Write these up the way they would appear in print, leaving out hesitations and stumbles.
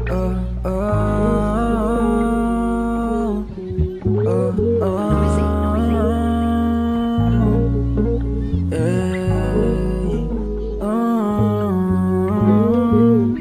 oh, oh, oh, oh,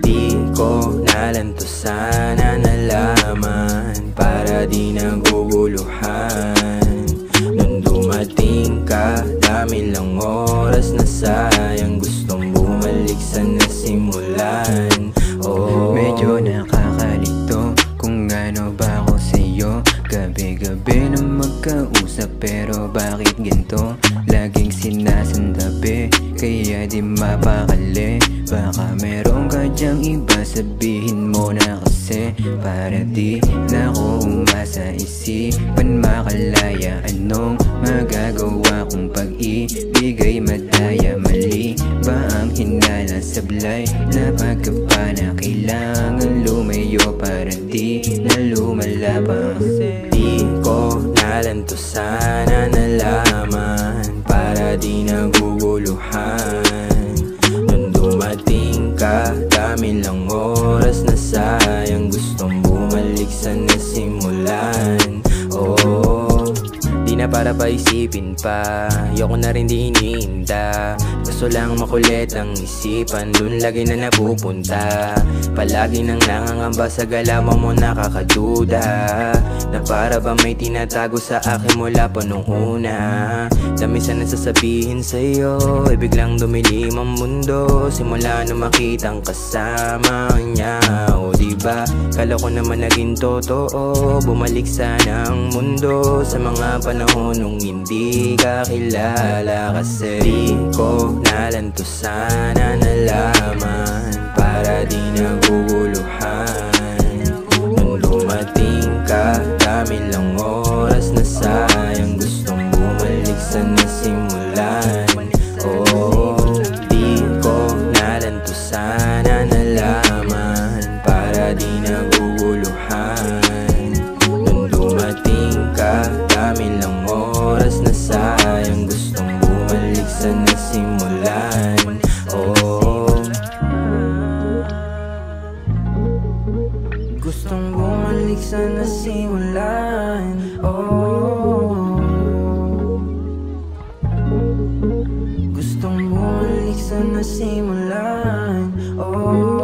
di ko nalanto sana nalaman para di naguguluhan. Nung dumating ka, dami lang oras na sayang. Gustong bumalik sa nasimulan. Oh, medyo nakakalito kung gaano ba ako sa'yo. Gabi-gabi na magkausap pero bakit ginto? Laging sinasandabi kaya di mapakali. Baka meron ka dyang iba, sabihin mo na kasi. Para di na ako umasa, isipan makalaya. Anong magagawa kung pag-ibigay madaya? Mali ba ang hinala sablay na pagkapana? Kailangan lumayo para di na lumala pa. di ko nalanto sana nalaman para di naguguluhan. Nung dumating ka, dami lang oras na sayang. Gustong bumalik sa nasimulan. Oh, di na para paisipin pa, ayoko na rin di iniinda. Gusto lang makulit ang isipan, dun lagi na napupunta. Palagi nang nangangamba sa galawan mo, nakakaduda na para ba may tinatago sa akin mula pa nung una. Dami sana sasabihin sa'yo, biglang dumilim ang mundo simula na makitang kasama niya. O diba, kala ko naman naging totoo, bumalik sana ang mundo sa mga panahon nung hindi ka kilala. Kasi di ko nalanto sana nalaman para di naguguluhan. Nung dumating ka, dami lang oras na sayang. Gustong bumalik sa nasimulan. Oh, di ko nalanto sana nalaman para di naguguluhan. Nung dumating ka, dami lang oras na sayang. Gustong bumalik sa nasimulan. Oh, gustong bumalik sa nasimulan. Oh, gustong bumalik sa nasimulan. Oh,